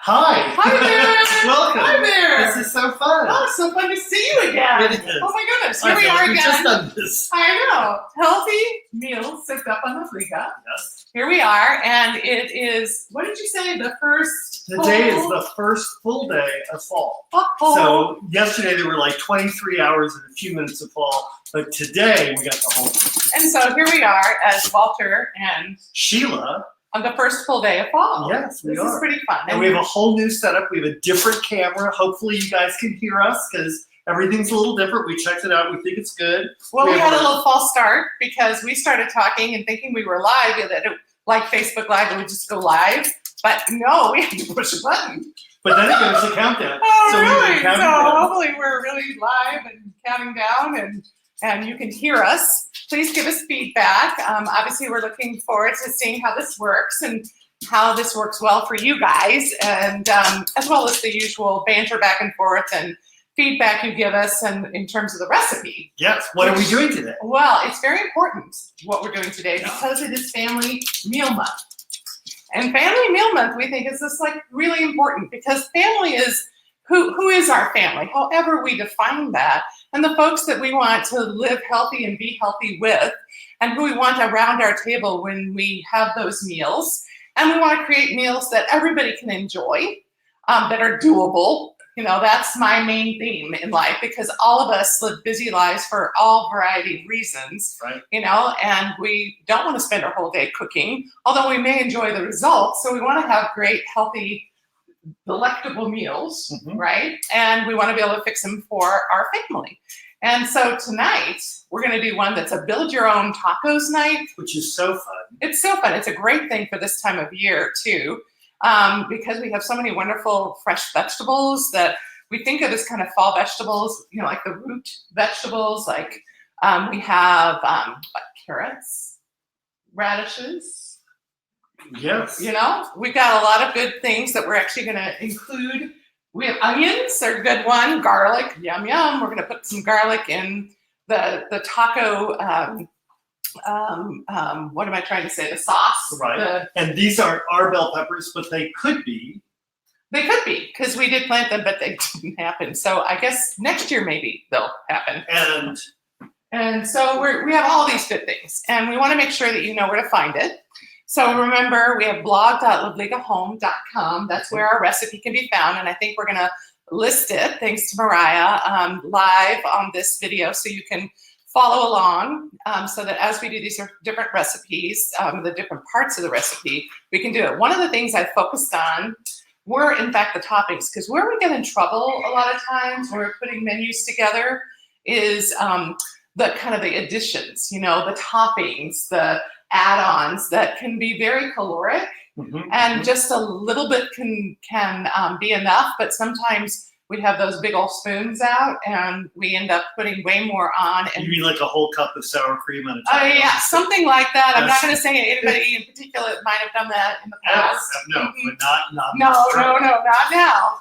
Hi. Hi there. Welcome. Hi there. This is so fun. Oh, it's so fun to see you again. It is. Oh my goodness. Here we are We've again. just done this. I know. Healthy meals served up on the Liga. Yes. Here we are, and it is, what did you say, the first Today is the first full day of fall. So yesterday there were like 23 hours and a few minutes of fall, but today we got the whole thing. And so here we are as Walter and Sheila. on the first full day of fall. Yes, we this are. This is pretty fun. And we have a whole new setup. We have a different camera. Hopefully you guys can hear us because everything's a little different. We checked it out. We think it's good. Well, we had a little false start because we started talking and thinking we were live, that it, like Facebook Live, it would just go live. But no, we had to push a button. But then it goes to countdown. Oh, so really? So hopefully we're really live and counting down and you can hear us. Please give us feedback. Obviously, we're looking forward to seeing how this works and how this works well for you guys, and as well as the usual banter back and forth and feedback you give us and in terms of the recipe. Yes. What are we doing today? Well, it's very important what we're doing today because it is Family Meal Month. And Family Meal Month, we think, is just like really important because family is who is our family, however we define that, and the folks that we want to live healthy and be healthy with, and who we want around our table when we have those meals. And we want to create meals that everybody can enjoy, that are doable. You know, that's my main theme in life because all of us live busy lives for all variety of reasons, right? You know, and we don't want to spend our whole day cooking, although we may enjoy the results. So we want to have great, healthy, delectable meals, right? And we want to be able to fix them for our family. And so tonight, we're going to do one that's a build your own tacos night. Which is so fun. It's so fun. It's a great thing for this time of year, too, because we have so many wonderful fresh vegetables that we think of as kind of fall vegetables, you know, like the root vegetables. Like we have carrots, radishes. Yes. You know, we've got a lot of good things that we're actually going to include. We have onions, they're a good one. Garlic, yum, yum. We're going to put some garlic in the taco, what am I trying to say? The sauce. Right. And these aren't our bell peppers, but they could be. They could be, because we did plant them, but they didn't happen. So I guess next year maybe they'll happen. And so we have all these good things, and we want to make sure that you know where to find it. So remember, we have blog.liveligahome.com. That's where our recipe can be found, and I think we're going to list it, thanks to Mariah, live on this video, so you can follow along, so that as we do these different recipes, the different parts of the recipe, we can do it. One of the things I focused on were, in fact, the toppings, because where we get in trouble a lot of times when we're putting menus together is the kind of the additions, you know, the toppings, the add-ons that can be very caloric, and just a little bit can be enough, but sometimes we have those big old spoons out and we end up putting way more on. And you mean like a whole cup of sour cream on a taco? Yeah, something like that. I'm not going to say anybody in particular might have done that in the past. No, but not not now.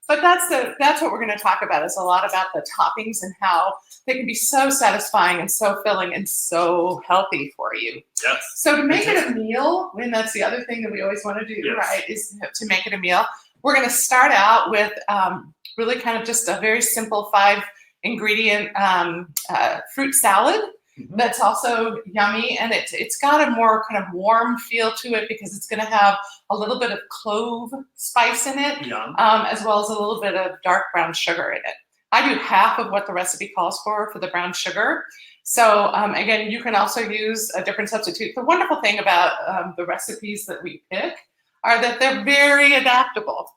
But that's what we're going to talk about, is a lot about the toppings and how they can be so satisfying and so filling and so healthy for you. Yes. So to make it a meal, and that's the other thing that we always want to do, right, is to make it a meal. We're going to start out with really kind of just a very simple 5-ingredient fruit salad. That's also yummy, and it's got a more kind of warm feel to it because it's going to have a little bit of clove spice in it, as well as a little bit of dark brown sugar in it. I do half of what the recipe calls for the brown sugar. So again, you can also use a different substitute. The wonderful thing about the recipes that we pick are that they're very adaptable.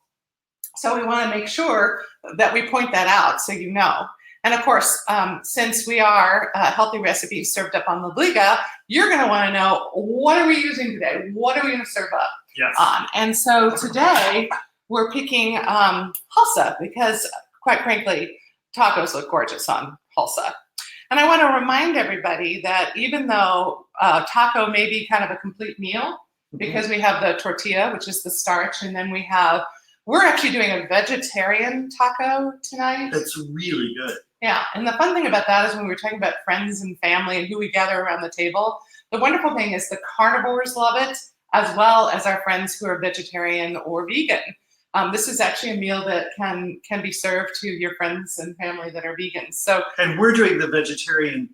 So we want to make sure that we point that out so you know. And of course, since we are healthy recipes served up on the Liga, you're going to want to know, what are we using today? What are we going to serve up on? And so today we're picking Hulsa because, quite frankly, tacos look gorgeous on Hulsa. And I want to remind everybody that even though taco may be kind of a complete meal, because we have the tortilla, which is the starch, and then we're actually doing a vegetarian taco tonight. That's really good. Yeah, and the fun thing about that is when we were talking about friends and family and who we gather around the table, the wonderful thing is the carnivores love it, as well as our friends who are vegetarian or vegan. this is actually a meal that can be served to your friends and family that are vegans. So, and we're doing the vegetarian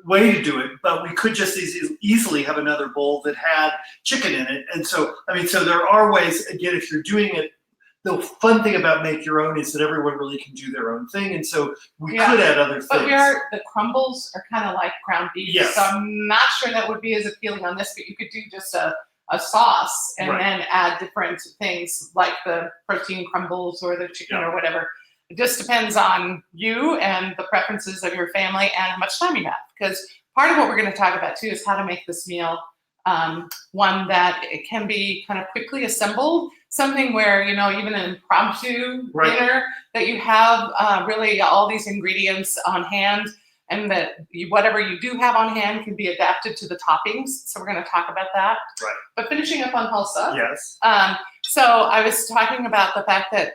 way to do it, but we could just easily have another bowl that had chicken in it. And so, I mean, so there are ways, again, if you're doing it, the fun thing about Make Your Own is that everyone really can do their own thing. And so we could add other things. But the crumbles are kind of like ground beef. Yes. So I'm not sure that would be as appealing on this, but you could do just a sauce and then add different things like the protein crumbles or the chicken or whatever. It just depends on you and the preferences of your family and how much time you have. Because part of what we're going to talk about too is how to make this meal one that it can be kind of quickly assembled, something where, you know, even an impromptu dinner that you have really all these ingredients on hand, and that whatever you do have on hand can be adapted to the toppings. So we're going to talk about that. Right. But finishing up on pulsa. Yes. So I was talking about the fact that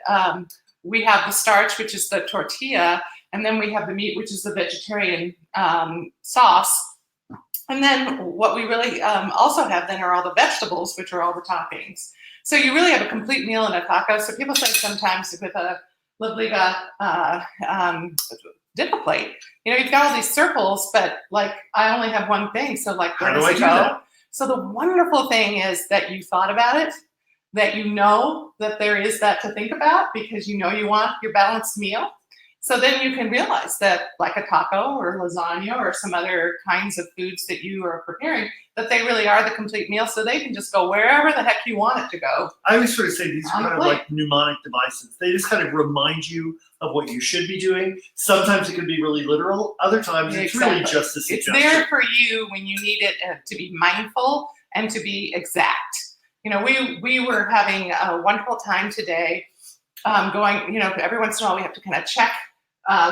we have the starch, which is the tortilla, and then we have the meat, which is the vegetarian sauce. And then what we really also have then are all the vegetables, which are all the toppings. So you really have a complete meal in a taco. So people say sometimes with a Libliga dip plate, you know, you've got all these circles, but like I only have one thing. So like, where does it go? So the wonderful thing is that you thought about it, that you know that there is that to think about because you know you want your balanced meal. So then you can realize that like a taco or lasagna or some other kinds of foods that you are preparing, that they really are the complete meal, so they can just go wherever the heck you want it to go. I always sort of say these are kind of like mnemonic devices. They just kind of remind you of what you should be doing. Sometimes it can be really literal. Other times it's really just a suggestion. It's there for you when you need it to be mindful and to be exact. You know, we were having a wonderful time today going, you know, every once in a while we have to kind of check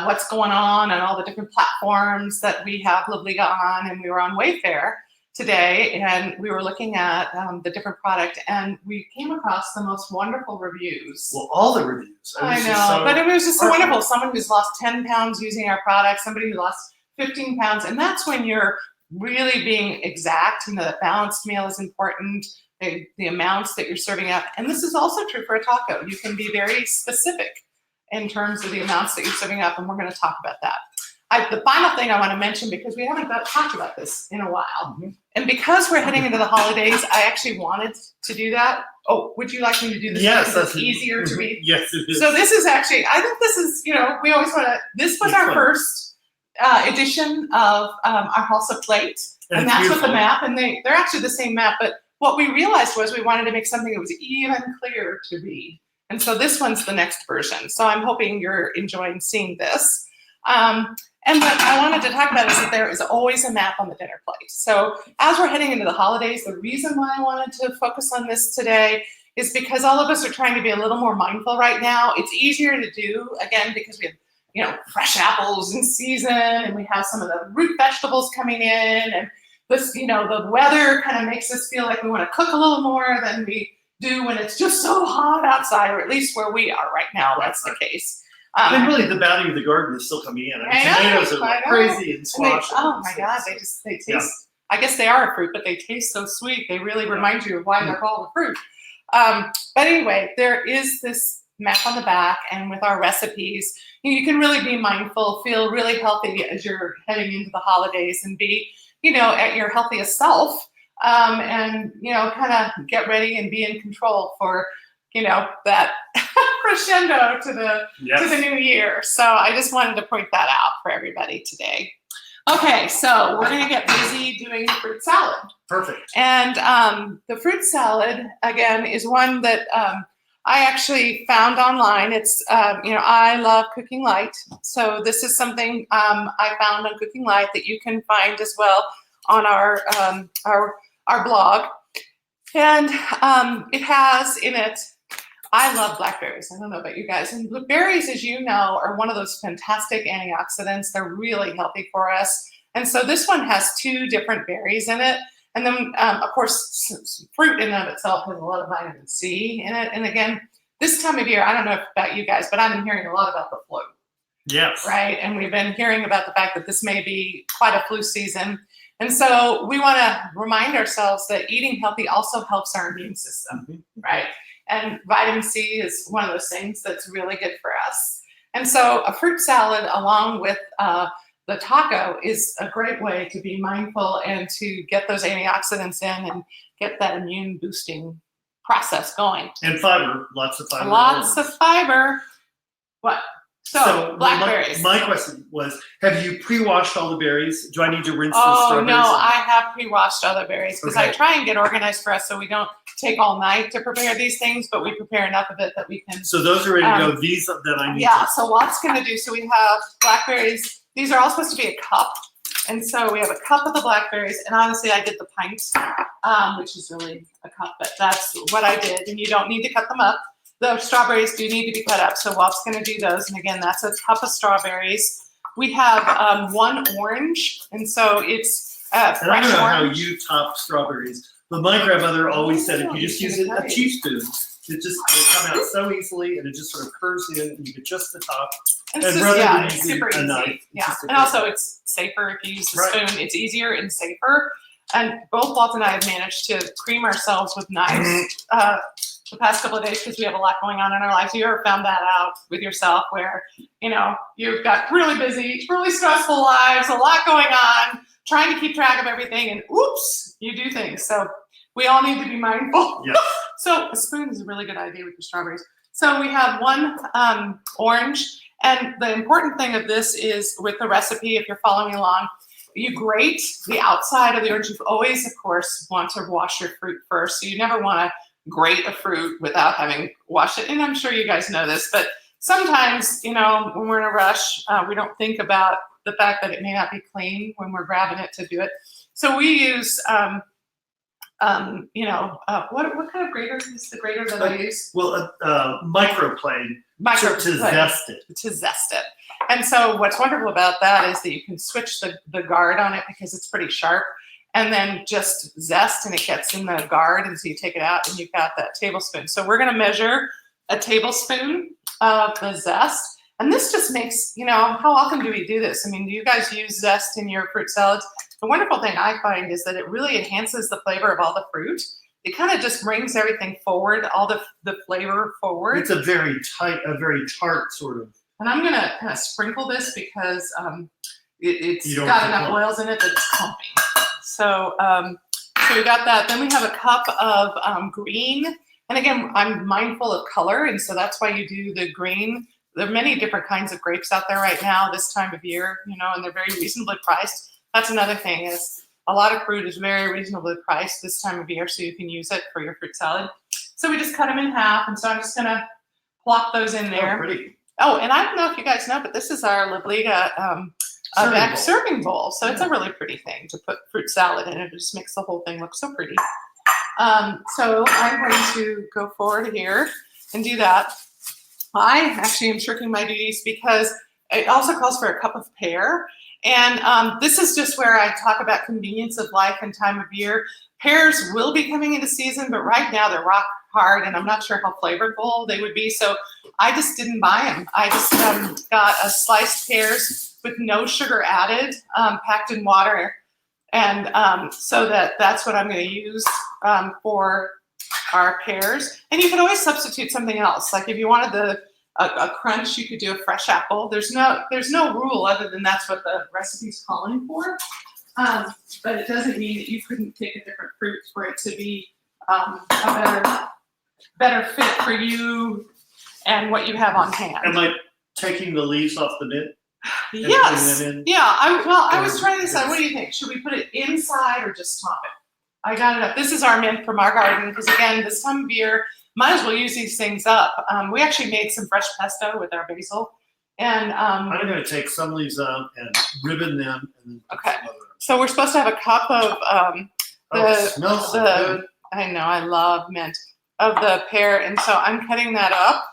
what's going on all the different platforms that we have Libliga on, and we were on Wayfair today, and we were looking at the different product, and we came across the most wonderful reviews. Well, all the reviews. I know, but it was just so wonderful. Someone who's lost 10 pounds using our product, somebody who lost 15 pounds, and that's when you're really being exact. You know, that balanced meal is important, the amounts that you're serving up, and this is also true for a taco. You can be very specific in terms of the amounts that you're serving up, and we're going to talk about that. The final thing I want to mention, because we haven't talked about this in a while, and because we're heading into the holidays, I actually wanted to do that. Oh, would you like me to do this? Yes, that's easier to read. Yes, it is. So this is actually, I think this is, you know, we always want to, this was our first edition of our Halsa plate, and that's with the map, and they're actually the same map, but what we realized was we wanted to make something that was even clearer to read. And so this one's the next version. So I'm hoping you're enjoying seeing this. And what I wanted to talk about is that there is always a map on the dinner plate. So as we're heading into the holidays, the reason why I wanted to focus on this today is because all of us are trying to be a little more mindful right now. It's easier to do, again, because we have, you know, fresh apples in season, and we have some of the root vegetables coming in, and this, you know, the weather kind of makes us feel like we want to cook a little more than we do when it's just so hot outside, or at least where we are right now, that's the case. And really, the bounty of the garden is still coming in. I mean, tomatoes are like crazy, and squash. Oh my God, they taste. Yeah. I guess they are a fruit, but they taste so sweet. They really remind you of why they're called a fruit. But anyway, there is this map on the back, and with our recipes, you can really be mindful, feel really healthy as you're heading into the holidays, and be, you know, at your healthiest self, and, you know, kind of get ready and be in control for, you know, that crescendo to the new year. So I just wanted to point that out for everybody today. Okay, so we're gonna get busy doing fruit salad. Perfect. And the fruit salad, again, is one that I actually found online. It's, you know, I love Cooking Light. So this is something I found on Cooking Light that you can find as well on our blog. And it has in it, I love blackberries. I don't know about you guys. And berries, as you know, are one of those fantastic antioxidants. They're really healthy for us. And so this one has 2 different berries in it. And then, of course, fruit in and of itself has a lot of vitamin C in it. And again, this time of year, I don't know about you guys, but I've been hearing a lot about the flu. Yes. Right? And we've been hearing about the fact that this may be quite a flu season. And so we want to remind ourselves that eating healthy also helps our immune system, right? And vitamin C is one of those things that's really good for us. And so a fruit salad along with the taco is a great way to be mindful and to get those antioxidants in and get that immune boosting process going. And fiber, lots of fiber. Lots of fiber. What? So blackberries. My question was, have you pre-washed all the berries? Do I need to rinse the Oh, strawberries? no, I have pre-washed all the berries because I Okay. try and get organized for us so we don't take all night to prepare these things, but we prepare enough of it that we can. So those are ready to go. These that I need Yeah, to. so Walt's going to do, so we have blackberries. These are all supposed to be a cup. And so we have a cup of the blackberries. And honestly, I did the pint, which is really a cup, but that's what I did. And you don't need to cut them up. The strawberries do need to be cut up, so Walt's going to do those. And again, that's a cup of strawberries. We have 1 orange, and so it's fresh And I don't know orange. how you top strawberries, but my grandmother always said if you just use a teaspoon, it come out so easily, and it just sort of curves in, and you get just the top. It's And just, rather yeah, than it's using super a easy. knife, it's Yeah, just a and also good- it's safer if you use the Right. spoon. It's easier and safer. And both Walt and I have managed to cream ourselves with knives the past couple of days because we have a lot going on in our lives. You ever found that out with yourself where, you know, you've got really busy, really stressful lives, a lot going on, trying to keep track of everything, and oops, you do things. So we all need to be mindful. Yes. So a spoon is a really good idea with your strawberries. So we have 1 orange, and the important thing of this is with the recipe, if you're following along, you grate the outside of the orange. You always, of course, want to wash your fruit first. So you never want to grate a fruit without having washed it. And I'm sure you guys know this, but sometimes, you know, when we're in a rush, we don't think about the fact that it may not be clean when we're grabbing it to do it. So we use, you know, what kind of grater is the grater that I use? Well, microplane to zest it. To zest it. And so what's wonderful about that is that you can switch the guard on it because it's pretty sharp, and then just zest and it gets in the guard, and so you take it out and you've got that tablespoon. So we're going to measure a tablespoon of the zest. And this just makes, you know, how often do we do this? I mean, do you guys use zest in your fruit salads? The wonderful thing I find is that it really enhances the flavor of all the fruit. It kind of just brings everything forward, all the flavor forward. It's a very tart sort of. And I'm going to kind of sprinkle this because it's don't got want to enough clump. oils in it that it's clumping. So, so we got that. Then we have a cup of green. And again, I'm mindful of color, and so that's why you do the green. There are many different kinds of grapes out there right now this time of year, you know, and they're very reasonably priced. That's another thing is a lot of fruit is very reasonably priced this time of year, so you can use it for your fruit salad. So we just cut them in half, and so I'm just going to plop those in there. Oh, pretty. Oh, and I don't know if you guys know, but this is our Libliga serving bowl. So it's a really pretty thing to put fruit salad in. It just makes the whole thing look so pretty. So I'm going to go forward here and do that. I actually am shirking my duties because it also calls for a cup of pear. And this is just where I talk about convenience of life and time of year. Pears will be coming into season, but right now they're rock hard, and I'm not sure how flavorful they would be. So I just didn't buy them. I just got a sliced pears with no sugar added, packed in water. And so that's what I'm going to use for our pears. And you could always substitute something else. Like if you wanted a crunch, you could do a fresh apple. There's no rule other than that's what the recipe's calling for. But it doesn't mean that you couldn't pick a different fruit for it to be a better fit for you and what you have on hand. Am I taking the leaves off the mint? Yes. Putting them in? Yeah. I was trying to decide. What do you think? Should we put it inside or just top it? I got it up. This is our mint from our garden because again, this time of year, might as well use these things up. We actually made some fresh pesto with our basil, and I'm going to take some leaves out and ribbon them, and then put Okay. some other. so we're supposed to have a cup of It smells so good. I know, I love mint, of the pear. And so I'm cutting that up,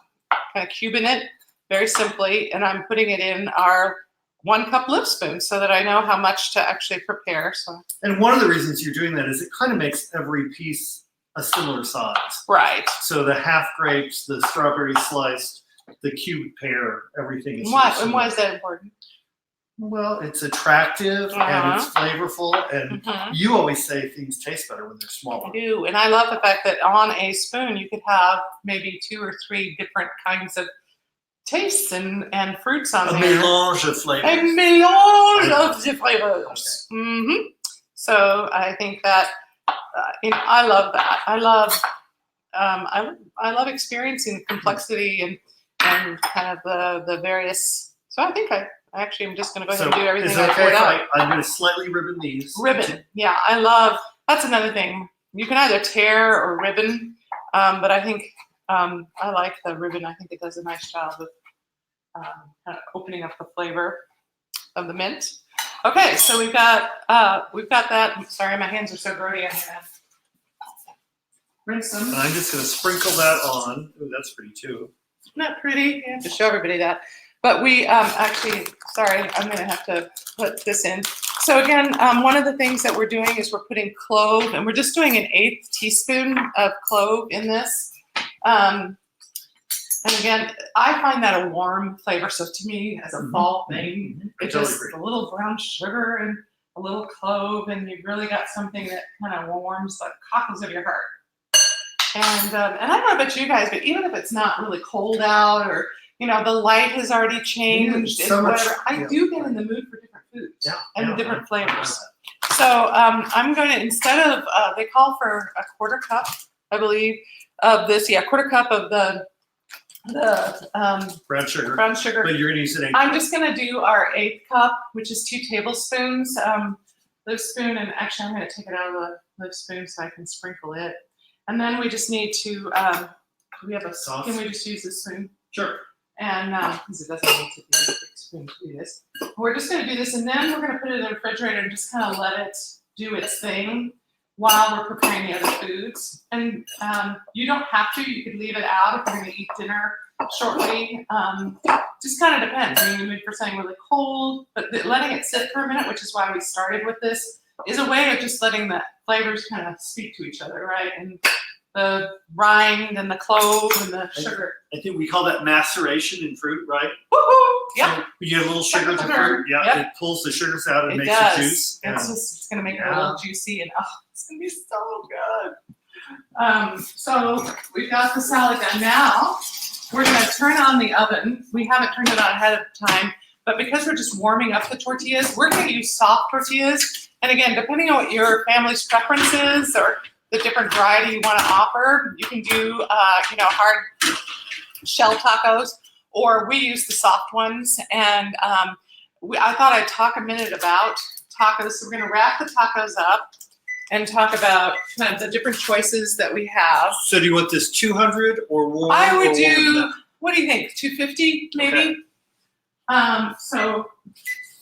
kind of cubing it very simply, and I'm putting it in our 1 cup lift spoon so that I know how much to actually prepare. So And one of the reasons you're doing that is it kind of makes every piece a similar size. right. So the half grapes, the strawberry sliced, the cubed pear, everything is Why similar. is that important? Well, it's attractive and it's flavorful, and you always say things taste better when they're smaller. I do, and I love the fact that on a spoon you could have maybe 2 or 3 different kinds of tastes and fruits on A there. mélange of flavors. A mélange of the flavors. Okay. So I think that I love that. I love experiencing complexity and kind of the various. So I think I actually am just going to go ahead and do everything I poured out. I'm going to slightly ribbon these. Ribbon, yeah, I love. That's another thing. You can either tear or ribbon, but I think I like the ribbon. I think it does a nice job of kind of opening up the flavor of the mint. Okay, so we've got that. Sorry, my hands are so grody. I'm gonna rinse them. I'm just going to sprinkle that on. Ooh, that's pretty too. Isn't that pretty? You have to show everybody that. But we actually, sorry, I'm going to have to put this in. So again, one of the things that we're doing is we're putting clove, and we're just doing an 1/8 teaspoon of clove in this. And again, I find that a warm flavor. So to me, as a fall thing, it's just a little brown sugar and a little clove, and you've really got something that kind of warms the cockles of your heart. And I don't know about you guys, but even if it's not really cold out, or the light has already changed, and whatever, I do get in the mood for different foods and different flavors. So I'm going to, instead of they call for a 1/4 cup, I believe, of this. Yeah, 1/4 cup of the brown sugar. Brown sugar. But you're going to use it. I'm just going to do our 1/8 cup, which is 2 tablespoons. Live spoon, and actually I'm going to take it out of the live spoon so I can sprinkle it. And then we just need to. We have a sauce. Can we just use this spoon? Sure. And because it doesn't need to be a big spoon to do this. We're just going to do this, and then we're going to put it in the refrigerator and just kind of let it do its thing while we're preparing the other foods. And you don't have to. You could leave it out if you're going to eat dinner shortly. Just kind of depends. Are you in the mood for something really cold? But letting it sit for a minute, which is why we started with this, is a way of just letting the flavors kind of speak to each other, right? And the rind and the clove and the sugar. I think we call that maceration in fruit, right? Woohoo! Yeah. So you have a little sugar to fruit. Yeah, yep. It pulls the sugars out and it makes does. the juice. It's going to make it a little juicy, and it's going to be so good. So we've got the salad done. Now we're going to turn on the oven. We haven't turned it on ahead of time, but because we're just warming up the tortillas, we're going to use soft tortillas. And again, depending on what your family's preference is or the different variety you want to offer, you can do hard shell tacos, or we use the soft ones. And I thought I'd talk a minute about tacos. So we're going to wrap the tacos up and talk about kind of the different choices that we have. So do you want this 200 or warm? I would do, what do you think, 250 maybe? Okay. So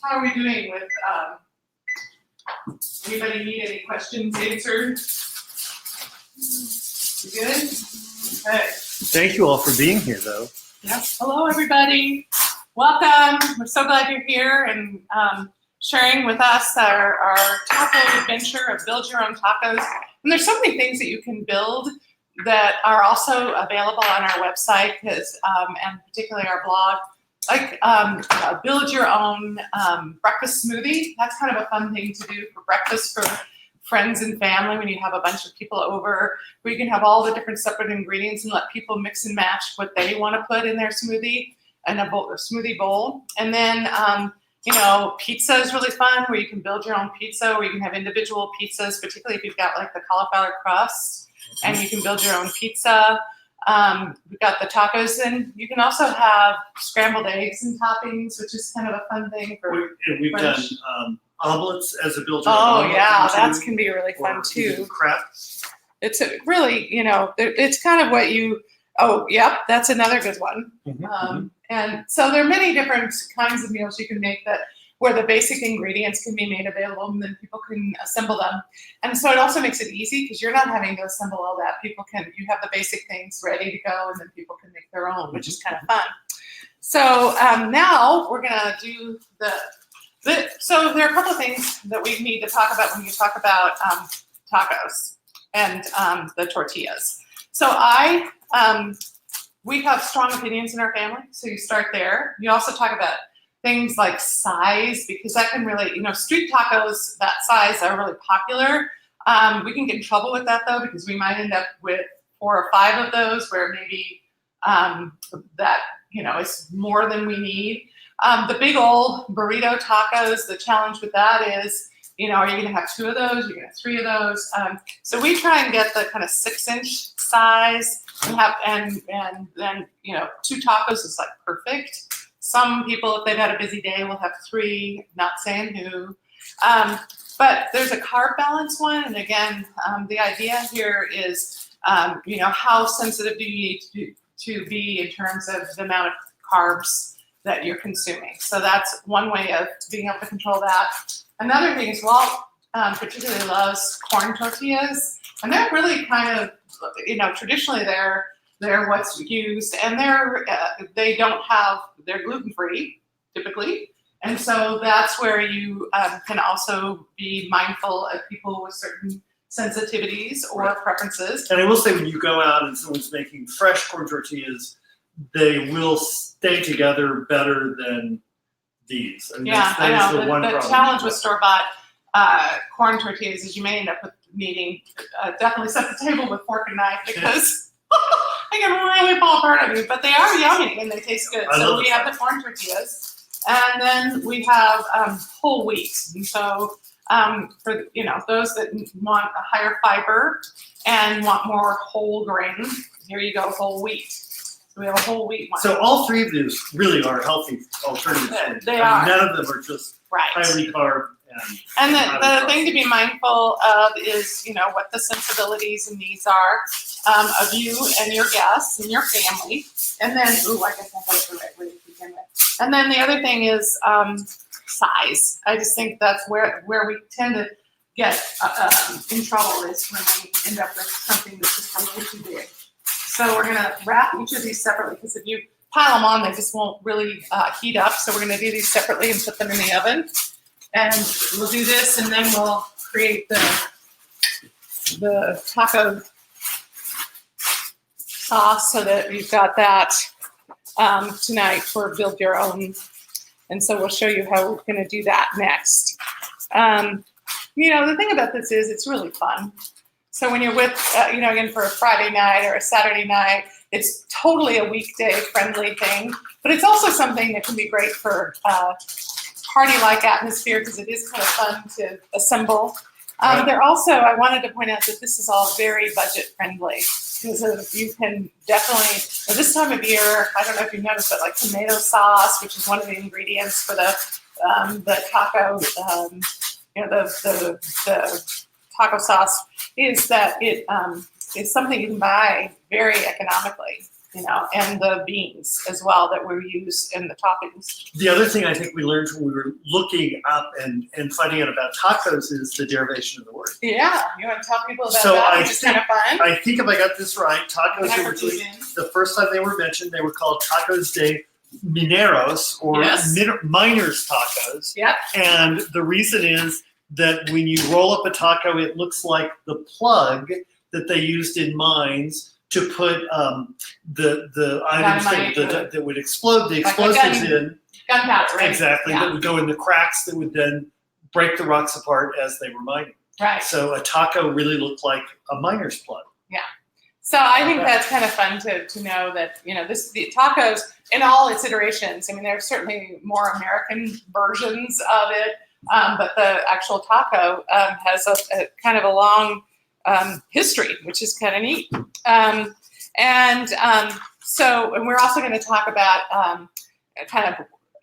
how are we doing with, anybody need any questions answered? You good? Okay. Thank you all for being here, though. Yes. Hello, everybody. Welcome. We're so glad you're here and sharing with us our taco adventure of build your own tacos. And there's so many things that you can build that are also available on our website, and particularly our blog. Like build your own breakfast smoothie. That's kind of a fun thing to do for breakfast for friends and family when you have a bunch of people over, where you can have all the different separate ingredients and let people mix and match what they want to put in their smoothie and a smoothie bowl. And then, pizza is really fun, where you can build your own pizza, where you can have individual pizzas, particularly if you've got like the cauliflower crust, and you can build your own pizza. We've got the tacos, and you can also have scrambled eggs and toppings, which is kind of a fun thing for we've done omelets as a build your own. Oh yeah, that can be really fun too. Crafts. It's really, it's kind of what you. Oh, yep, that's another good one. And so there are many different kinds of meals you can make where the basic ingredients can be made available, and then people can assemble them. And so it also makes it easy because you're not having to assemble all that. You have the basic things ready to go, and then people can make their own, which is kind of fun. So now we're gonna do so there are a couple of things that we need to talk about when you talk about tacos and the tortillas. So we have strong opinions in our family, so you start there. You also talk about things like size, because that can really, street tacos that size are really popular. We can get in trouble with that though, because we might end up with 4 or 5 of those where maybe that, is more than we need. The big old burrito tacos, the challenge with that is, are you gonna have 2 of those? You're gonna have 3 of those. So we try and get the kind of 6-inch size and then, 2 tacos is like perfect. Some people, if they've had a busy day, will have 3, not saying who. But there's a carb balance one. And again, the idea here is, how sensitive do you need to be in terms of the amount of carbs that you're consuming. So that's one way of being able to control that. Another thing is Walt particularly loves corn tortillas, and they're really kind of, traditionally they're what's used, and they're gluten-free typically. And so that's where you can also be mindful of people with certain sensitivities or preferences. And I will say, when you go out and someone's making fresh corn tortillas, they will stay together better than these. I mean, I know. the one the problem. challenge with store-bought corn tortillas is you may end up with needing definitely set the table with fork and knife, because they can really fall apart on you. But they are yummy and they taste good. So we have the corn tortillas, and then we have whole wheat. And so for those that want a higher fiber and want more whole grain, here you go, whole wheat. So we have a whole wheat one. So all 3 of these really are healthy alternatives. They are. None of them are just highly carb. And the thing to be mindful of is, what the sensibilities and needs are of you and your guests and your family. And then, I guess I got it the right way to begin with. And then the other thing is size. I just think that's where we tend to get in trouble, is when we end up with something that's just a little too big. So we're gonna wrap each of these separately, because if you pile them on, they just won't really heat up. So we're gonna do these separately and put them in the oven. And we'll do this, and then we'll create the taco sauce, so that you've got that tonight for build your own. And so we'll show you how we're going to do that next. The thing about this is it's really fun. So when you're with, again, for a Friday night or a Saturday night, it's totally a weekday friendly thing, but it's also something that can be great for party-like atmosphere, because it is kind of fun to assemble. They're also, I wanted to point out that this is all very budget friendly, because you can definitely, this time of year, I don't know if you noticed, but like tomato sauce, which is one of the ingredients for the taco, the taco sauce, is that it is something you can buy very economically. And the beans as well that we use in the toppings. The other thing I think we learned when we were looking up and finding out about tacos is the derivation of the word. Yeah, you want to tell people about that, which is kind of fun? I think if I got this right, tacos originally, the first time they were mentioned, they were called tacos de mineros, or miners tacos. Yep. And the reason is that when you roll up a taco, it looks like the plug that they used in mines to put the items that would explode, the explosives in. Gunpowder, right? Exactly, that would go in the cracks that would then break the rocks apart as they were mining. Right. So a taco really looked like a miner's plug. Yeah. So I think that's kind of fun to know that, the tacos in all its iterations, I mean, there are certainly more American versions of it, but the actual taco has a kind of a long history, which is kind of neat. And we're also going to talk about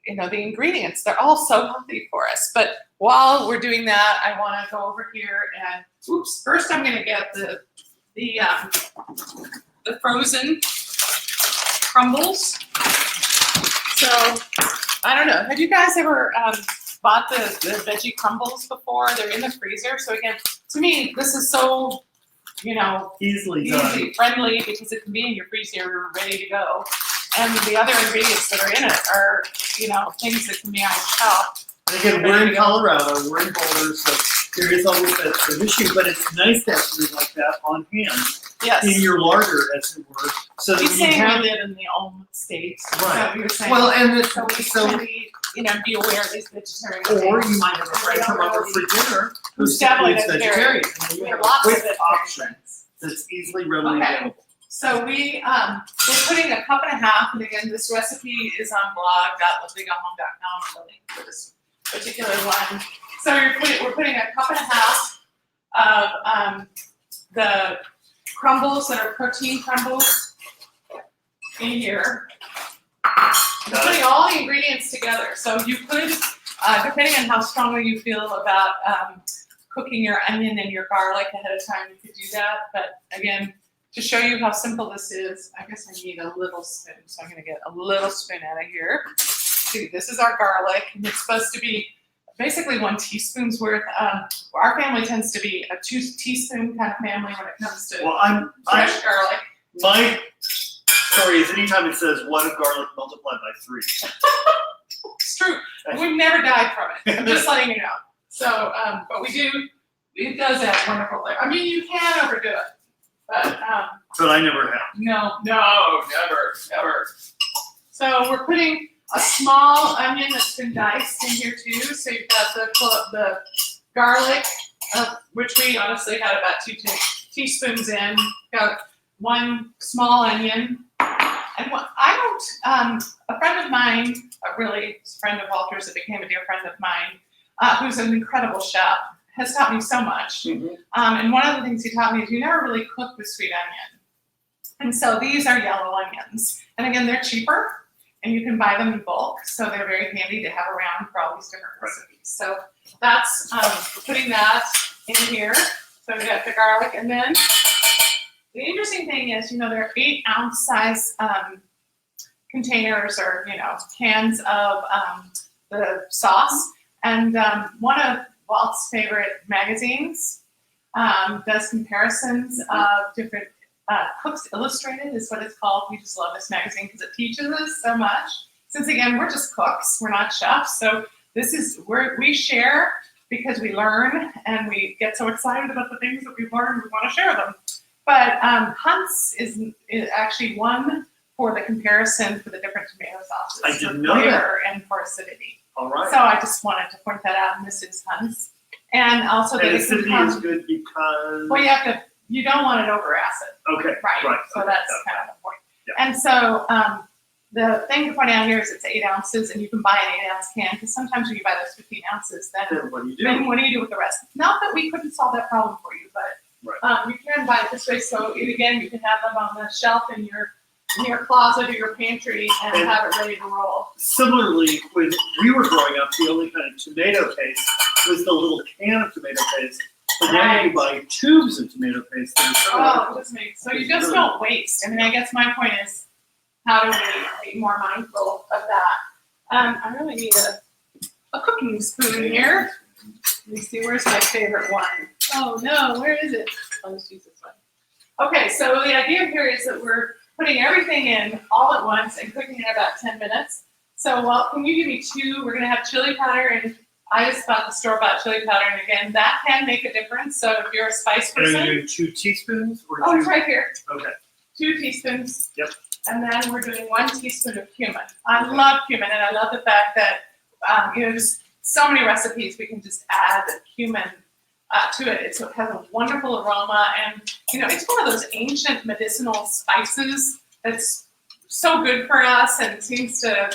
the ingredients. They're all so healthy for us. But while we're doing that, I want to go over here and, first I'm going to get the frozen crumbles. So I don't know. Have you guys ever bought the veggie crumbles before? They're in the freezer. So again, to me, this is so, easily friendly, because it can be in your freezer ready to go. And the other ingredients that are in it are, things that can be on the shelf. And again, we're in Colorado, we're in Boulder, so there is always that sort of issue, but it's nice to have food like that on hand. Yes. in your larder, as it were, so that He's you saying have. we live in the Ohm States. Right. So we were saying. Well, and So we can be, be aware of these vegetarian or things. you might have a friend come over for dinner who's definitely vegetarian. vegetarian. And then you We have have a lots of quick vegetarian option friends. that's easily readily Okay. available. So we're putting a cup and a half, and again, this recipe is on blog.thebighome.com, the link for this particular one. So we're putting a cup and a half of the crumbles that are protein crumbles in here. We're putting all the ingredients together. So you could, depending on how strongly you feel about cooking your onion and your garlic ahead of time, you could do that. But again, to show you how simple this is, I guess I need a little spoon. So I'm gonna get a little spoon out of here. See, this is our garlic, and it's supposed to be basically 1 teaspoon's worth. Our family tends to be a 2 teaspoon kind of family when it comes to Well, fresh garlic. my story is anytime it says 1 of garlic multiplied by 3. It's true. And we've never died from it. I'm just letting you know. So, but we do, it does add wonderful flavor. I mean, you can overdo it, but But I never have. no, never. So we're putting a small onion that's been diced in here too. So you've got the garlic, which we honestly had about 2 teaspoons in. Got 1 small onion. And a friend of mine, a friend of Walter's that became a dear friend of mine, who's an incredible chef, has taught me so much. Mm-hmm. And one of the things he taught me is you never really cook with sweet onion. And so these are yellow onions. And again, they're cheaper and you can buy them in bulk. So they're very handy to have around for all these different recipes. So that's, putting that in here. So we got the garlic. And then the interesting thing is, there are 8-ounce size containers or, cans of the sauce. And one of Walt's favorite magazines does comparisons of different Cooks Illustrated is what it's called. We just love this magazine because it teaches us so much. Since again, we're just cooks, we're not chefs. So this is where we share because we learn and we get so excited about the things that we've learned, we want to share them. But Hunt's is actually one for the comparison for the different tomato sauces. I didn't for know that. flavor and for acidity. All right. So I just wanted to point that out, and this is Hunt's. And also that And it can acidity come, is good because. well, you don't want it over acid. Okay. Right. So okay, that's got it. kind of the point. Yeah. And so the thing to point out here is it's 8 ounces, and you can buy an 8-ounce can because sometimes when you buy those 15 ounces, Then what do you do? then what do you do with the rest? Not that we couldn't solve that problem for you, but you can buy it this way. So again, you can have them on the shelf in your closet or your pantry and have it ready to roll. Similarly, when we were growing up, the only kind of tomato paste was the little can of tomato paste. But now you buy tubes of tomato paste that are so Oh, wonderful. just makes so you just don't waste. I mean, I guess my point is, how do we be more mindful of that? I really need a cooking spoon here. Let me see, where's my favorite one? Oh no, where is it? I'll just use this one. Okay, so the idea here is that we're putting everything in all at once and cooking in about 10 minutes. So, well, can you give me 2? We're gonna have chili powder, and I just bought the store-bought chili powder, and again, that can make a difference. So if you're a spice Are person. you doing 2 teaspoons or 2? Oh, it's right here. Okay. 2 teaspoons. Yep. And then we're doing 1 teaspoon of cumin. I love cumin, and I love the fact that, just so many recipes we can just add cumin to it. It has a wonderful aroma, and, it's one of those ancient medicinal spices that's so good for us and seems to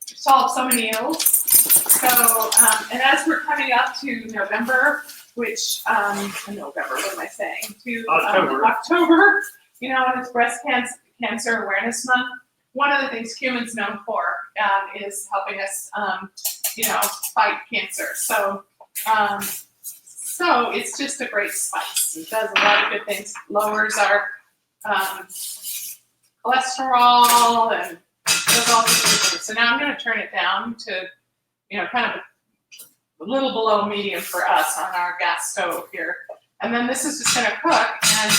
solve so many ills. So, and as we're coming up to November, which, November, what am I saying? To October, and it's Breast Cancer Awareness Month. One of the things cumin's known for is helping us, fight cancer. So, so it's just a great spice. It does a lot of good things. Lowers our cholesterol and does all these good things. So now I'm going to turn it down to, kind of a little below medium for us on our gas stove here. And then this is just going to cook, and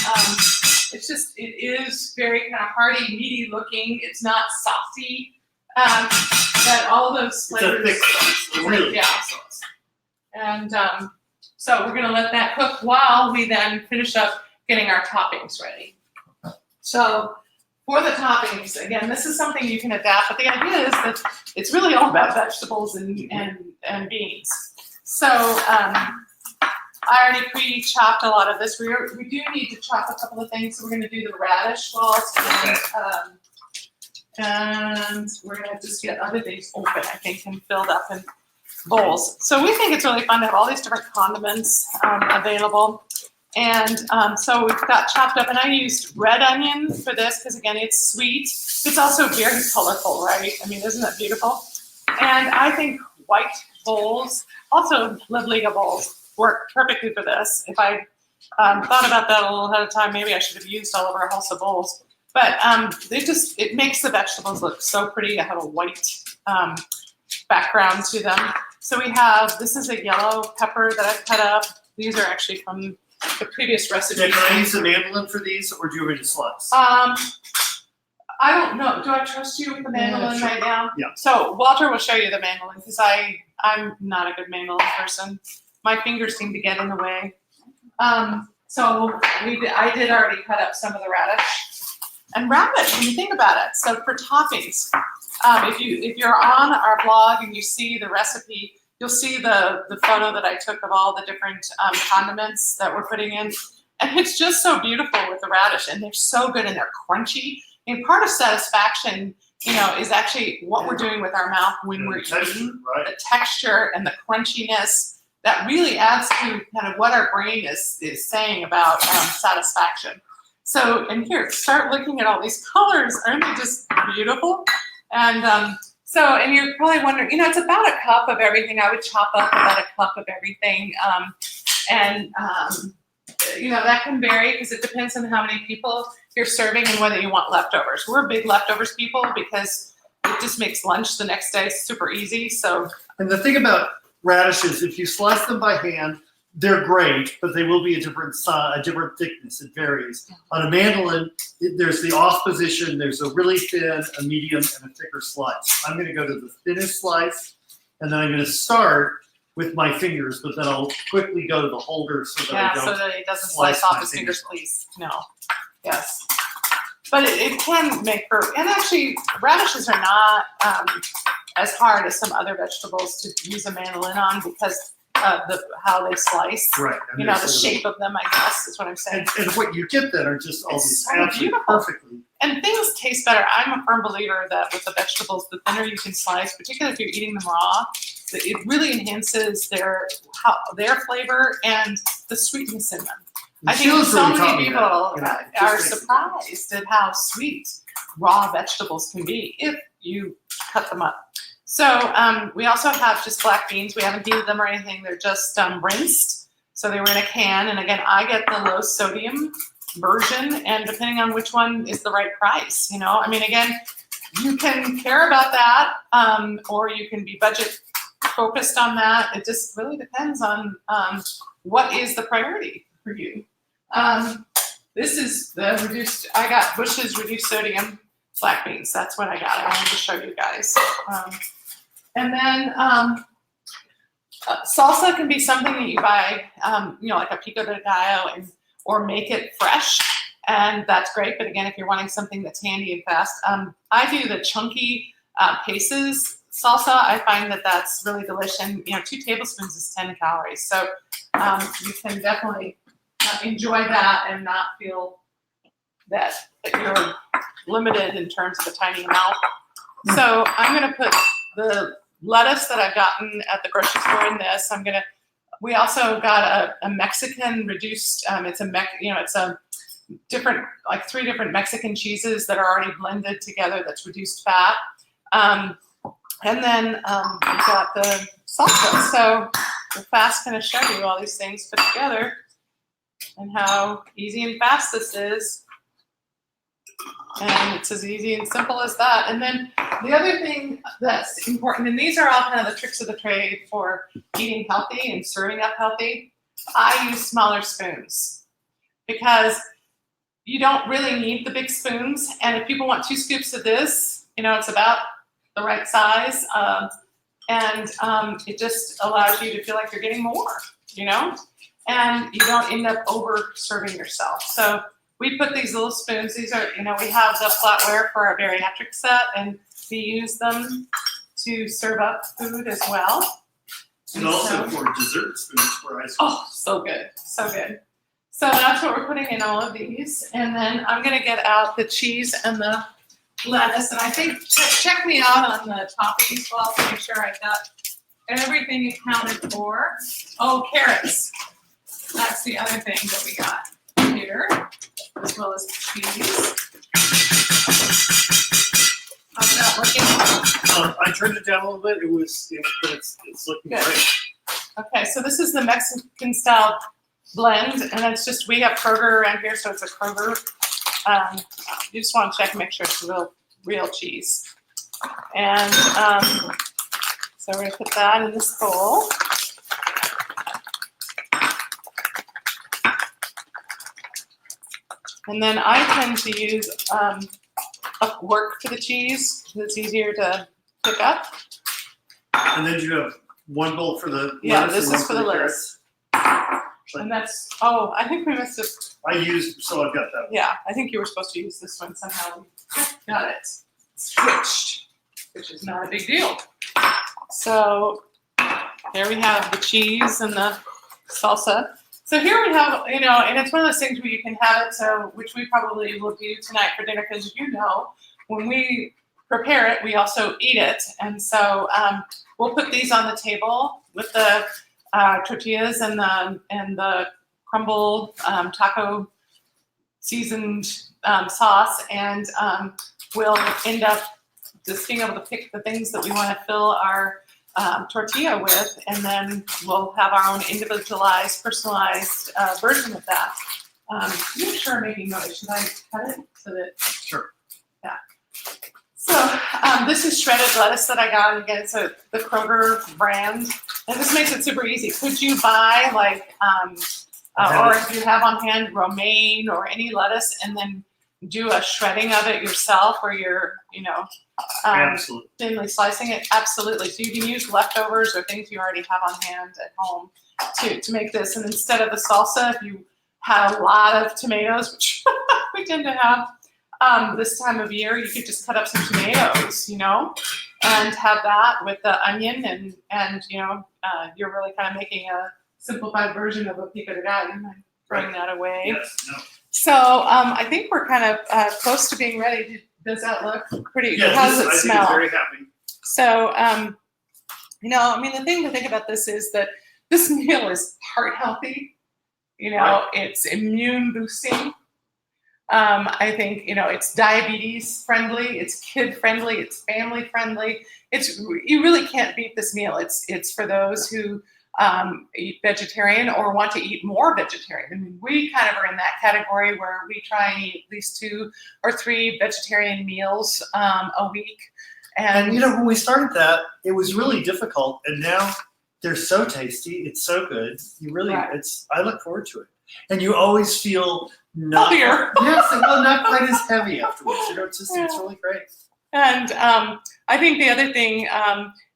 it is very kind of hearty, meaty looking. It's not saucy. But all those flavors. It's a thick sauce. Really yeah. thick sauce. And so we're going to let that cook while we then finish up getting our toppings ready. So for the toppings, again, this is something you can adapt, but the idea is that it's really all about vegetables and beans. So I already pre-chopped a lot of this. We do need to chop a couple of things. So we're going to do the radish balls, and we're going to just get other things open, I think, and filled up in bowls. So we think it's really fun to have all these different condiments available. And so we've got chopped up, and I used red onion for this because, again, it's sweet. It's also very colorful, right? I mean, isn't it beautiful? And I think white bowls, also Libliga bowls, work perfectly for this. If I thought about that a little ahead of time, maybe I should have used all of our Hulsa bowls. But it makes the vegetables look so pretty. I have a white background to them. So we have, this is a yellow pepper that I've cut up. These are actually from the previous recipe. Yeah, can I use the mandolin for these, or do you want me to slice? I don't know. Do I trust you with the mandolin sure. right now? Yeah. So Walter will show you the mandolin because I'm not a good mandolin person. My fingers seem to get in the way. So I did already cut up some of the radish. And radish, when you think about it, so for toppings, if you're on our blog and you see the recipe, you'll see the photo that I took of all the different condiments that we're putting in. And it's just so beautiful with the radish, and they're so good and they're crunchy. And part of satisfaction, is actually what we're doing with our mouth when we're eating, right? the texture and the crunchiness that really adds to kind of what our brain is saying about satisfaction. So, and here, start looking at all these colors. Aren't they just beautiful? And and you're probably wondering, it's about a cup of everything. I would chop up about a cup of everything. That can vary because it depends on how many people you're serving and whether you want leftovers. We're big leftovers people because it just makes lunch the next day super easy. So, and the thing about radishes, if you slice them by hand, they're great, but they will be a different size, a different thickness. It varies. On a mandolin, there's the off position. There's a really thin, a medium, and a thicker slice. I'm going to go to the thinnest slice, and then I'm going to start with my fingers, but then I'll quickly go to the holder so that so that it doesn't slice off his fingers, please. No. Yes. But it can make and actually, radishes are not as hard as some other vegetables to use a mandolin on because how they slice. Right. The shape of them, I guess, is what I'm saying. And what you get then are just all these so absolutely beautiful. perfectly. And things taste better. I'm a firm believer that with the vegetables, the thinner you can slice, particularly if you're eating them raw, it really enhances their flavor and the sweetness in them. I think so many people are surprised at how sweet raw vegetables can be if you cut them up. So we also have just black beans. We haven't heated them or anything. They're just rinsed. So they were in a can. And again, I get the low sodium version. And depending on which one is the right price, again, you can care about that or you can be budget focused on that. It just really depends on what is the priority for you. This is the I got Bush's reduced sodium black beans. That's what I got. I wanted to show you guys. And then salsa can be something that you buy, like a pico de gallo or make it fresh. And that's great. But again, if you're wanting something that's handy and fast, I do the chunky paces salsa. I find that that's really delicious. And, 2 tablespoons is 10 calories. So you can definitely enjoy that and not feel that you're limited in terms of a tiny amount. So I'm going to put the lettuce that I've gotten at the grocery store in this. We also got a Mexican reduced, it's a different, like 3 different Mexican cheeses that are already blended together that's reduced fat. And then we've got the salsa. So we're fast going to show you all these things put together and how easy and fast this is. And it's as easy and simple as that. And then the other thing that's important, and these are all kind of the tricks of the trade for eating healthy and serving up healthy, I use smaller spoons because you don't really need the big spoons. And if people want 2 scoops of this, it's about the right size. And it just allows you to feel like you're getting more, and you don't end up over serving yourself. So we put these little spoons. These are, we have the flatware for our bariatric set, and we use them to serve up food as well. And also for dessert spoons for ice cream. Oh, so good, so good. So that's what we're putting in all of these. And then I'm gonna get out the cheese and the lettuce. And I think, check me out on the toppings well to make sure I got everything accounted for. Oh, carrots. That's the other thing that we got here, as well as cheese. How's that looking? I turned it down a little bit. But it's looking Good. great. Okay, so this is the Mexican style blend, and it's just, we have Kroger around here, so it's a Kroger. You just want to check and make sure it's real cheese. And so we're gonna put that in this bowl. And then I tend to use a fork for the cheese, because it's easier to pick up. And then you have one bowl for the Yeah, lettuce this and one is for the lettuce. And that's, oh, I think we must have, so I've got that. yeah, I think you were supposed to use this one somehow. Got it switched, which is not a big deal. So there we have the cheese and the salsa. So here we have, and it's one of those things where you can have it, so which we probably will do tonight for dinner, because when we prepare it, we also eat it. And so we'll put these on the table with the tortillas and the crumble taco seasoned sauce, and we'll end up just being able to pick the things that we want to fill our tortilla with, and then we'll have our own individualized, personalized version of that. I'm sure I'm making noise. Should I cut it so that? Sure. Yeah. So this is shredded lettuce that I got. Again, it's the Kroger brand, and this makes it super easy. Could you buy or if you have on hand romaine or any lettuce, and then do a shredding of it yourself, or you're, Absolutely. thinly slicing it? Absolutely. So you can use leftovers or things you already have on hand at home to make this. And instead of the salsa, if you had a lot of tomatoes, which we tend to have this time of year, you could just cut up some tomatoes, and have that with the onion, and you're really kind of making a simplified version of a pico de gallo. You mind throwing that away? Yes. No. So I think we're kind of close to being ready. Does that look pretty? Yeah, How does it I smell? think it's very happy. So, the thing to think about this is that this meal is heart healthy. Right. It's immune boosting. I think, it's diabetes friendly, it's kid friendly, it's family friendly. You really can't beat this meal. It's for those who eat vegetarian or want to eat more vegetarian. I mean, we kind of are in that category where we try and eat at least 2 or 3 vegetarian meals a week. And when we started that, it was really difficult, and now they're so tasty. It's so good. Right. I look forward to it. And you always feel healthier. Yes, well, not quite as heavy afterwards. It's really great. And I think the other thing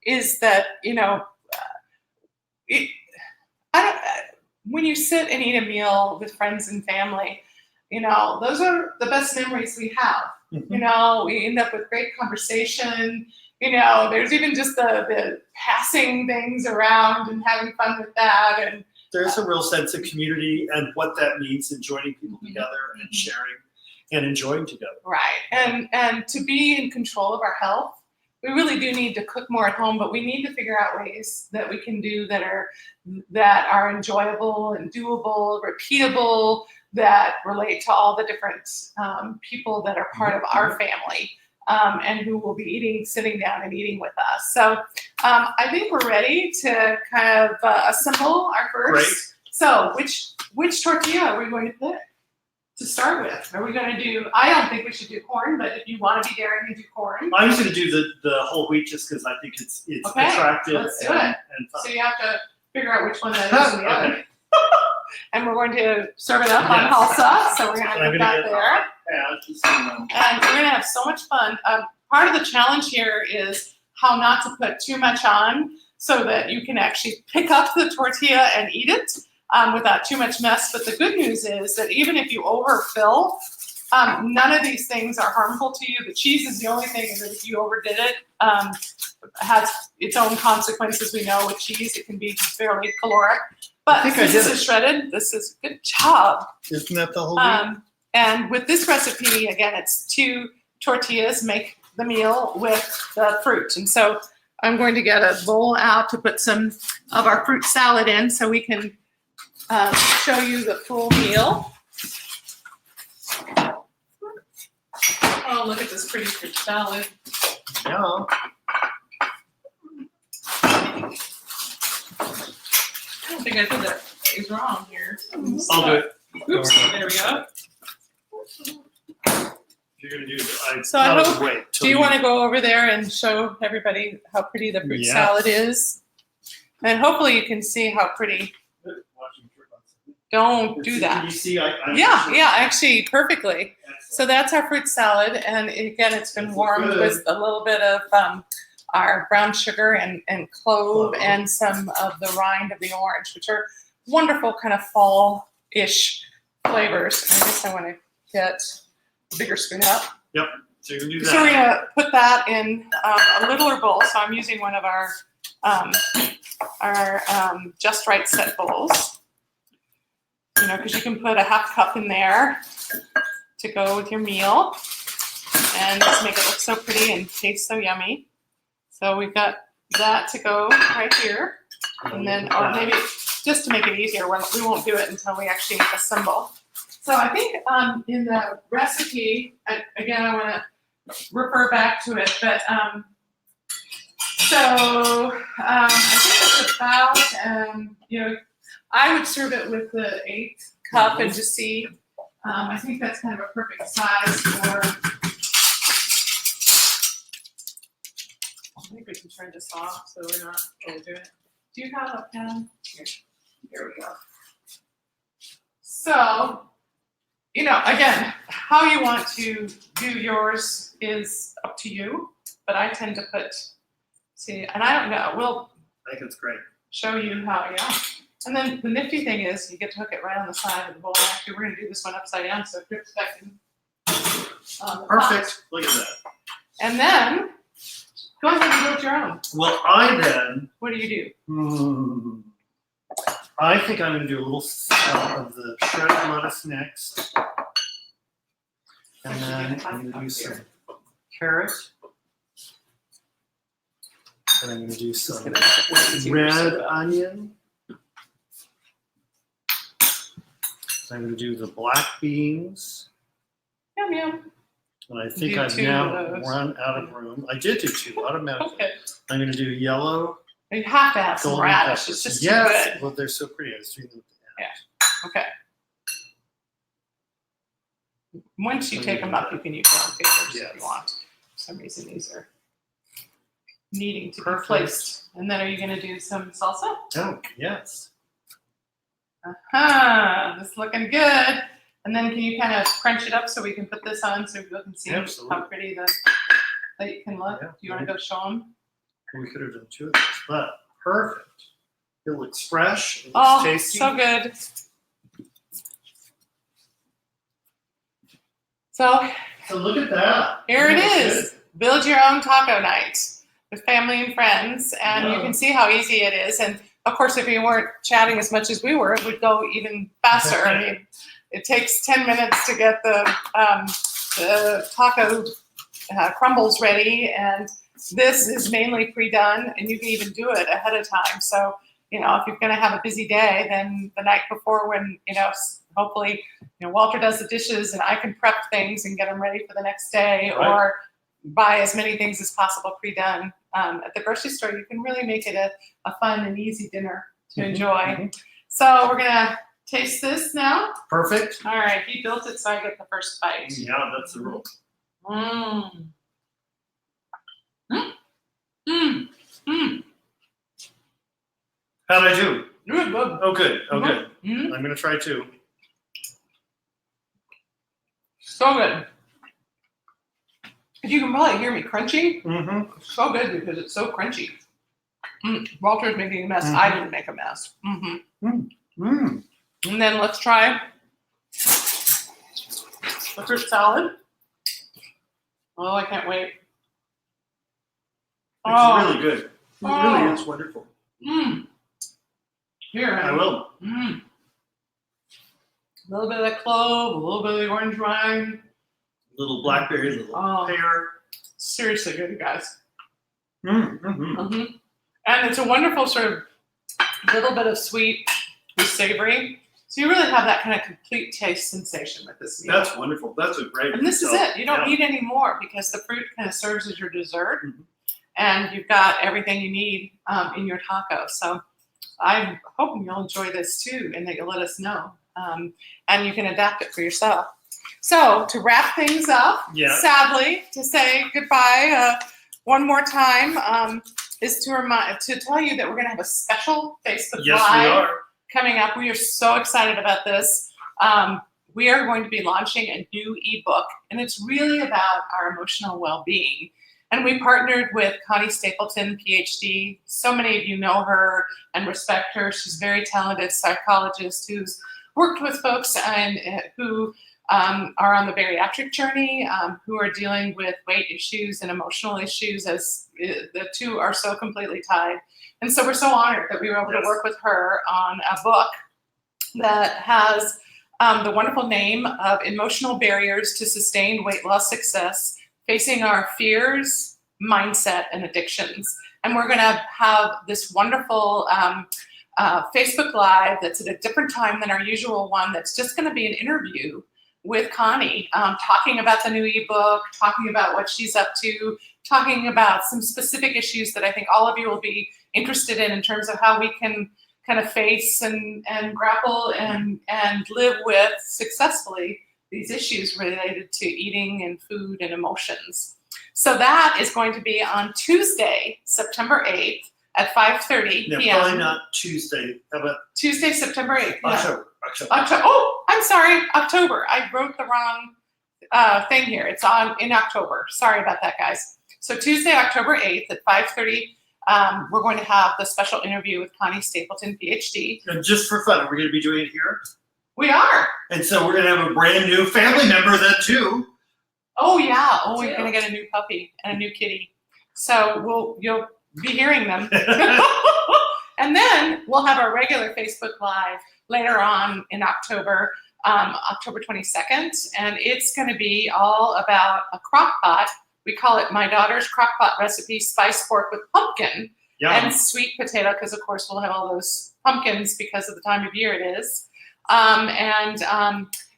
is that, when you sit and eat a meal with friends and family, those are the best memories we have. Mm-hmm. We end up with great conversation. There's even just the passing things around and having fun with that. And there's a real sense of community and what that means, and joining people together and sharing and enjoying together. Right. And to be in control of our health, we really do need to cook more at home, but we need to figure out ways that we can do that are enjoyable and doable, repeatable, that relate to all the different people that are part of our family, and who will be sitting down and eating with us. So I think we're ready to kind of assemble our first. Great. So which tortilla are we going to pick to start with? Are we going to do, I don't think we should do corn, but if you want to be daring and do corn. I'm just going to do the whole wheat just because I think it's Okay, attractive. let's do it. And fun. So you have to figure out which one that is in the other. And we're going to serve it up on salsa, so we're going to put that there. And we're going to have so much fun. Part of the challenge here is how not to put too much on so that you can actually pick up the tortilla and eat it. without too much mess. But the good news is that even if you overfill, none of these things are harmful to you. The cheese is the only thing that if you overdid it, has its own consequences. We know with cheese, it can be fairly caloric. But since this is shredded, this is good job. Isn't that the whole deal? And with this recipe, again, it's 2 tortillas make the meal with the fruit. And so I'm going to get a bowl out to put some of our fruit salad in so we can show you the full meal. Oh, look at this pretty fruit salad. Yeah. I don't think I did that. It's wrong here. I'll do it. Oops, there we go. You're gonna do So I hope, do you want to go over there and show everybody how pretty the fruit salad is? And hopefully you can see how pretty. Don't do that. Can you see? Yeah, actually, perfectly. So that's our fruit salad, and again, it's been warmed with a little bit of our brown sugar and clove and some of the rind of the orange, which are wonderful kind of fall-ish flavors. I guess I want to get a bigger spoon up. Yep. So you can do that. So we're gonna put that in a littler bowl. So I'm using one of our Just Right set bowls. You know, because you can put a half cup in there to go with your meal and just make it look so pretty and taste so yummy. So we've got that to go right here. And then, or maybe just to make it easier, we won't do it until we actually assemble. So I think in the recipe, again, I want to refer back to it, but I think it's about, you know, I would serve it with the 1/8 cup and just see. I think that's kind of a perfect size for. I think we can turn this off so we're not overdoing it. Do you have a pen? Here we go. So, you know, again, how you want to do yours is up to you, but I tend to put, and I don't know, I think it's great. Show you how, yeah. And then the nifty thing is you get to hook it right on the side of the bowl. Actually, we're going to do this one upside down so it drips back in. Perfect. Look at that. And then, go ahead and build your own. Well, what do you do? I think I'm going to do a little of the shredded lettuce next. And then I'm going to do some carrot. And I'm going to do some red onion. I'm going to do the black beans. Yum, yum. And I think I've now run out of room. I did do 2 automatically. Okay. I'm going to do yellow. You have to have some radish. It's just too good. Well, they're so pretty. I was doing them at the end. Yeah. Okay. Once you take them up, you can use brown papers if you want. For some reason, these are needing to be placed. And then are you going to do some salsa? Oh, yes. This is looking good. And then can you kind of crunch it up so we can put this on so people can see how pretty the plate can look? Do you want to go show them? We could have done 2 of these, but perfect. It looks fresh. It looks tasty. So good. So look at that. Here it is. Build your own taco night with family and friends, and you can see how easy it is. And of course, if you weren't chatting as much as we were, it would go even faster. I mean, it takes 10 minutes to get the taco crumbles ready, and this is mainly pre-done, and you can even do it ahead of time. So, you know, if you're going to have a busy day, then the night before when, you know, hopefully, you know, Walter does the dishes and I can prep things and get them ready for the next day, or buy as many things as possible pre-done. At the grocery store, you can really make it a fun and easy dinner to enjoy. So we're going to taste this now. Perfect. All right, he built it so I get the first bite. Yeah, that's the rule. How'd I do? Good. Oh, good. Oh, good. I'm going to try 2. So good. You can probably hear me crunching. So good because it's so crunchy. Walter's making a mess. I didn't make a mess. Mm. And then let's try the fruit salad. Oh, I can't wait. It's really good. It really is wonderful. Here, I will. A little bit of the clove, a little bit of the orange rind. Little blackberry, little pear. Seriously good, you guys. Mm-hmm. And it's a wonderful sort of little bit of sweet with savory. So you really have that kind of complete taste sensation with this meal. That's wonderful. That's a great. And this is it. You don't need any more because the fruit kind of serves as your dessert. Mm-hmm. And you've got everything you need in your taco. So I'm hoping you'll enjoy this too and that you'll let us know. And you can adapt it for yourself. So to wrap things up, sadly, to say goodbye one more time is to tell you that we're going to have a special Facebook Live coming up. We are so excited about this. We are going to be launching a new ebook, and it's really about our emotional well-being. And we partnered with Connie Stapleton, PhD. So many of you know her and respect her. She's a very talented psychologist who's worked with folks and who are on the bariatric journey, who are dealing with weight issues and emotional issues, as the two are so completely tied. And so we're so honored that we were able to work with her on a book that has the wonderful name of Emotional Barriers to Sustained Weight Loss Success, Facing Our Fears, Mindset, and Addictions. And we're going to have this wonderful Facebook Live that's at a different time than our usual one, that's just going to be an interview with Connie, talking about the new ebook, talking about what she's up to, talking about some specific issues that I think all of you will be interested in terms of how we can kind of face and grapple and live with successply these issues related to eating and food and emotions. So that is going to be on Tuesday, September 8th at 5:30 p.m. No, probably not Tuesday. How about Tuesday, September 8th? October. Oh, I'm sorry, October. I wrote the wrong thing here. It's in October. Sorry about that, guys. So Tuesday, October 8th at 5:30, we're going to have the special interview with Connie Stapleton, PhD. And just for fun, we're going to be doing it here. We are. And so we're going to have a brand new family member then too. Oh yeah. Oh, we're going to get a new puppy and a new kitty. So you'll be hearing them. And then we'll have our regular Facebook Live later on in October, October 22nd. And it's going to be all about a crock pot. We call it My Daughter's Crock Pot Recipe, Spice Pork with Pumpkin and sweet potato, because of course we'll have all those pumpkins because of the time of year it is. And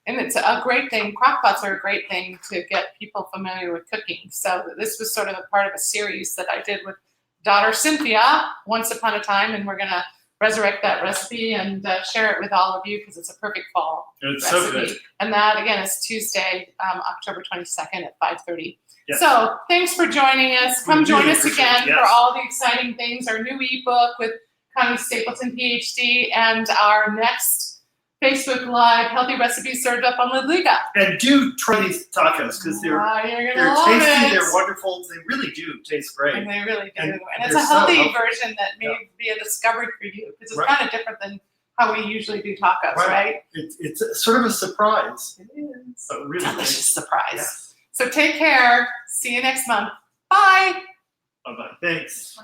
it's a great thing. Crock pots are a great thing to get people familiar with cooking. So this was sort of a part of a series that I did with daughter Cynthia once upon a time, and we're going to resurrect that recipe and share it with all of you because it's a perfect fall recipe. So good. And that, again, is Tuesday, October 22nd at 5:30. Yes. So thanks for joining us. Come join us again for all the exciting things, our new ebook with Connie Stapleton, PhD, and our next Facebook Live Healthy Recipes Served Up on La Liga. And do try these tacos because they're tasty, they're wonderful, they really do taste great. And they really do. And it's a healthy version that may be a discovery for you because it's kind of different than how we usually do tacos, right? It's sort of a surprise. It is. A really delicious surprise. Yes. So take care. See you next month. Bye. Bye-bye. Thanks.